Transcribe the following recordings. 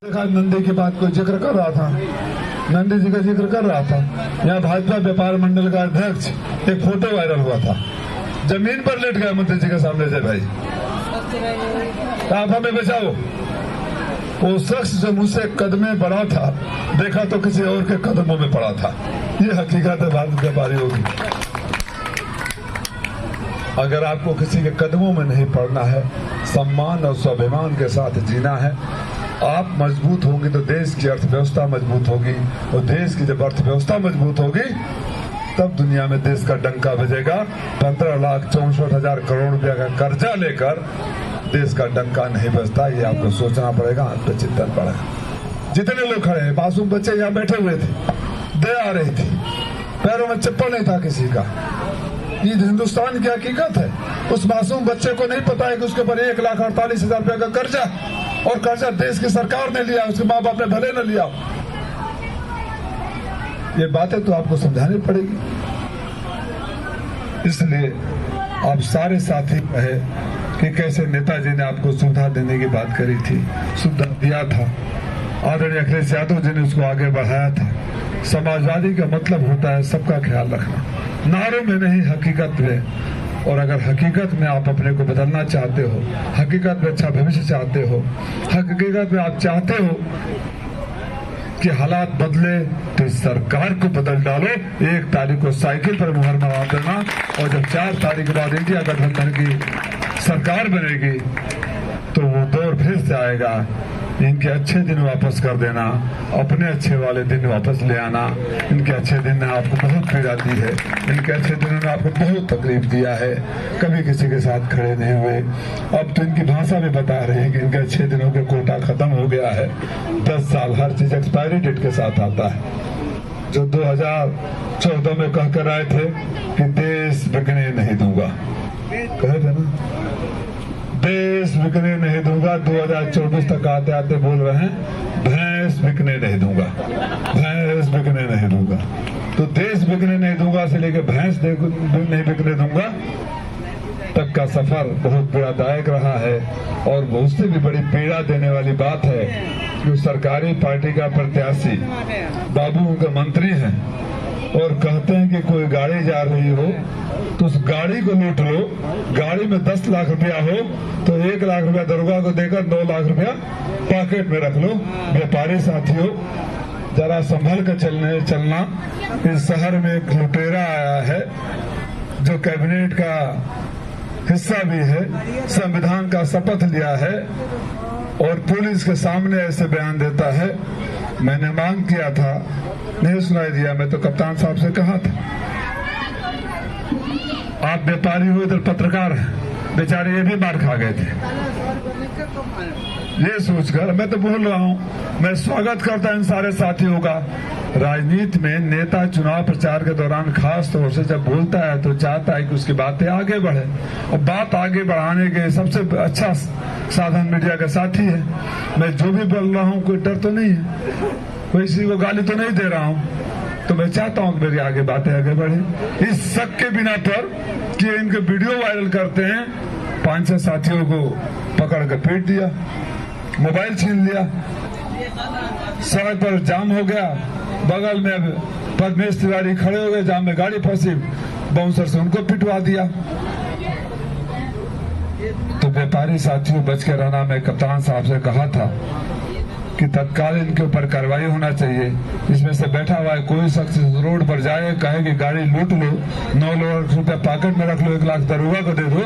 देखा नंदी की बात को जिक्र कर रहा था, नंदी जी का जिक्र कर रहा था। यहाँ भाजपा व्यापार मंडल का अध्यक्ष एक फोटो वायरल हुआ था, जमीन पर लेट गया मंत्री जी के सामने से, भाई आप हमें बचाओ। वो शख्स जो मुझसे कदमे बढ़ा था, देखा तो किसी और के कदमों में पड़ा था। ये हकीकत है भारत व्यापारी होगी। अगर आपको किसी के कदमों में नहीं पड़ना है, सम्मान और स्वाभिमान के साथ जीना है, आप मजबूत होंगे तो देश की अर्थव्यवस्था मजबूत होगी, और देश की जब अर्थव्यवस्था मजबूत होगी तब दुनिया में देश का डंका बजेगा। 15,64,000 करोड़ रुपया का कर्जा लेकर देश का डंका नहीं बजता, ये आपको सोचना पड़ेगा, आप पे चिंतन पड़ेगा। जितने लोग खड़े हैं, मासूम बच्चे यहाँ बैठे हुए थे, दया आ रही थी, पैरों में चप्पल नहीं था किसी का। ये हिंदुस्तान की हकीकत है। उस मासूम बच्चे को नहीं पता है कि उसके ऊपर 1,48,000 रुपया का कर्जा, और कर्जा देश की सरकार ने लिया, उसके माँ बाप ने भले न लिया। ये बातें तो आपको समझानी पड़ेगी। इसलिए आप सारे साथी कहे कि कैसे नेताजी ने आपको सुविधा देने की बात करी थी, सुविधा दिया था। आदरणीय अखिलेश यादव जी ने उसको आगे बढ़ाया था। समाजवादी का मतलब होता है सबका ख्याल रखना, नारों में नहीं, हकीकत में। और अगर हकीकत में आप अपने को बदलना चाहते हो, हकीकत में अच्छा भविष्य चाहते हो, हकीकत में आप चाहते हो कि हालात बदले, तो इस सरकार को बदल डालो। 1 तारीख को साइकिल पर मुहर मार देना, और जब 4 तारीख के बाद इंडिया गठबंधन की सरकार बनेगी तो वो दौर फिर से आएगा। इनके अच्छे दिन वापस कर देना, अपने अच्छे वाले दिन वापस ले आना। इनके अच्छे दिन ने आपको बहुत पीड़ा दी है, इनके अच्छे दिनों ने आपको बहुत तकलीफ दिया है, कभी किसी के साथ खड़े नहीं हुए। अब तो इनकी भाषा भी बता रहे हैं कि इनके अच्छे दिनों के कोटा खत्म हो गया है। 10 साल हर चीज एक्सपायरी डेट के साथ आता है। जो 2014 में कहकर आए थे कि देश बिकने नहीं दूंगा, कहे थे ना, देश बिकने नहीं दूंगा। 2024 तक आते आते बोल रहे हैं भैंस बिकने नहीं दूंगा, भैंस बिकने नहीं दूंगा। तो देश बिकने नहीं दूंगा से लेकर भैंस नहीं बिकने दूंगा तक का सफर बहुत पीड़ादायक रहा है। और उससे भी बड़ी पीड़ा देने वाली बात है कि सरकारी पार्टी का प्रत्याशी बाबू उनका मंत्री है, और कहते हैं कि कोई गाड़ी जा रही हो तो उस गाड़ी को लूट लो। गाड़ी में 10 लाख रुपया हो तो 1 लाख रुपया दरोगा को देकर 9 लाख रुपया पॉकेट में रख लो। व्यापारी साथियों, जरा संभल कर चलना। इस शहर में एक लुटेरा आया है जो कैबिनेट का हिस्सा भी है, संविधान का शपथ लिया है, और पुलिस के सामने ऐसे बयान देता है। मैंने मांग किया था, नहीं सुनाई दिया। मैं तो कप्तान साहब से कहा था, आप व्यापारी हो, इधर पत्रकार हैं, बेचारे ये भी मार खा गए थे। ये सोचकर मैं तो बोल रहा हूं, मैं स्वागत करता इन सारे साथियों का। राजनीति में नेता चुनाव प्रचार के दौरान खास तौर से जब बोलता है तो चाहता है कि उसकी बातें आगे बढ़े, और बात आगे बढ़ाने के सबसे अच्छा साधन मीडिया का साथी है। मैं जो भी बोल रहा हूँ कोई डर तो नहीं है, किसी को गाली तो नहीं दे रहा हूँ, तो मैं चाहता हूँ कि मेरी आगे बातें आगे बढ़े। इस शक के बिना पर कि इनके वीडियो वायरल करते हैं, 5-6 साथियों को पकड़ कर पीट दिया, मोबाइल छीन लिया, सड़क पर जाम हो गया, बगल में पद्मेश तिवारी खड़े हो गए, जाम में गाड़ी फंसी, बाउंसर से उनको पिटवा दिया। तो व्यापारी साथियों बच के रहना। मैं कप्तान साहब से कहा था कि तत्काल इनके ऊपर कार्रवाई होना चाहिए। इसमें से बैठा हुआ है कोई शख्स रोड पर जाए, कहे कि गाड़ी लूट लो, 9 लाख रुपया पॉकेट में रख लो, 1 लाख दरोगा को दे दो,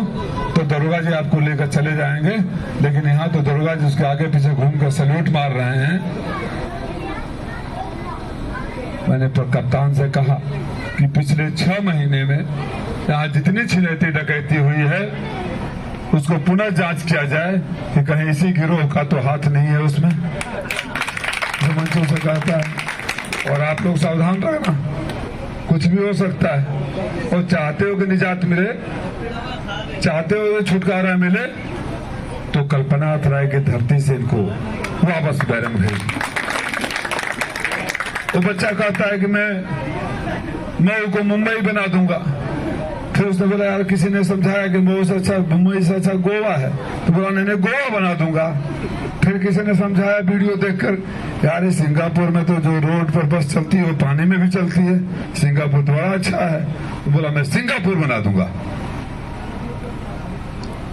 तो दरोगा जी आपको लेकर चले जाएंगे। लेकिन यहाँ तो दरोगा जी उसके आगे पीछे घूमकर सैल्यूट मार रहे हैं। मैंने कप्तान से कहा कि पिछले 6 महीने में यहाँ जितनी छिनैती डकैती हुई है उसको पुनः जांच किया जाए कि कहीं इसी गिरोह का तो हाथ नहीं है उसमें, जो मंचों से कहता है। और आप लोग सावधान रहना, कुछ भी हो सकता है। और चाहते हो कि निजात मिले, चाहते हो कि छुटकारा मिले, तो कल्पनाथ राय की धरती से इनको वापस बैरंग भेज। वो बच्चा कहता है कि मैं मऊ को मुंबई बना दूंगा। फिर उसने बोला यार किसी ने समझाया कि मऊ से अच्छा, मुंबई से अच्छा गोवा है, तो बोला नहीं गोवा बना दूंगा। फिर किसी ने समझाया वीडियो देखकर, यार ये सिंगापुर में तो जो रोड पर बस चलती है वो पानी में भी चलती है, सिंगापुर तो बड़ा अच्छा है। तो बोला मैं सिंगापुर बना दूंगा।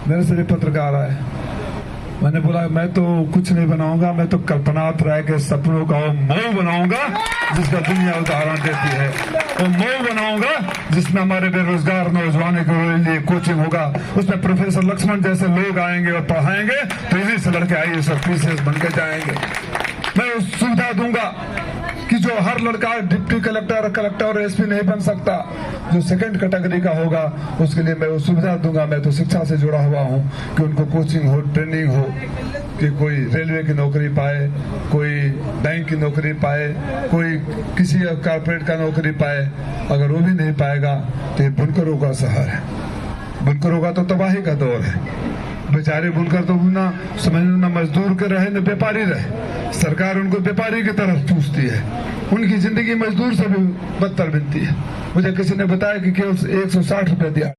मेरे से पत्रकार आए, मैंने बोला मैं तो कुछ नहीं बनाऊंगा, मैं तो कल्पनाथ राय के सपनों का वो मऊ बनाऊंगा जिसका दुनिया उदाहरण देती है। वो मऊ बनाऊंगा जिसमें हमारे बेरोजगार नौजवानों के लिए कोचिंग होगा, उसमें प्रोफेसर लक्ष्मण जैसे लोग आएंगे और पढ़ाएंगे, तो इन्हीं से लड़के IAS और PCS बन के जाएंगे। मैं उस सुविधा दूंगा कि जो हर लड़का डिप्टी कलेक्टर और SP नहीं बन सकता, जो सेकंड कैटेगरी का होगा उसके लिए मैं वो सुविधा दूंगा। मैं तो शिक्षा से जुड़ा हुआ हूं कि उनको कोचिंग हो, ट्रेनिंग हो, कि कोई रेलवे की नौकरी पाए, कोई बैंक की नौकरी पाए, कोई किसी कारपोरेट का नौकरी पाए। अगर वो भी नहीं पाएगा तो ये बुनकरों का सहारा है। बुनकरों का तो तबाही का दौर है। बेचारे बुनकर तो ना समझ ना मजदूर के रहे न व्यापारी रहे, सरकार उनको व्यापारी की तरफ पूछती है, उनकी जिंदगी मजदूर से भी बदतर बनती है। मुझे किसी ने बताया कि केवल 160 रुपए दिया।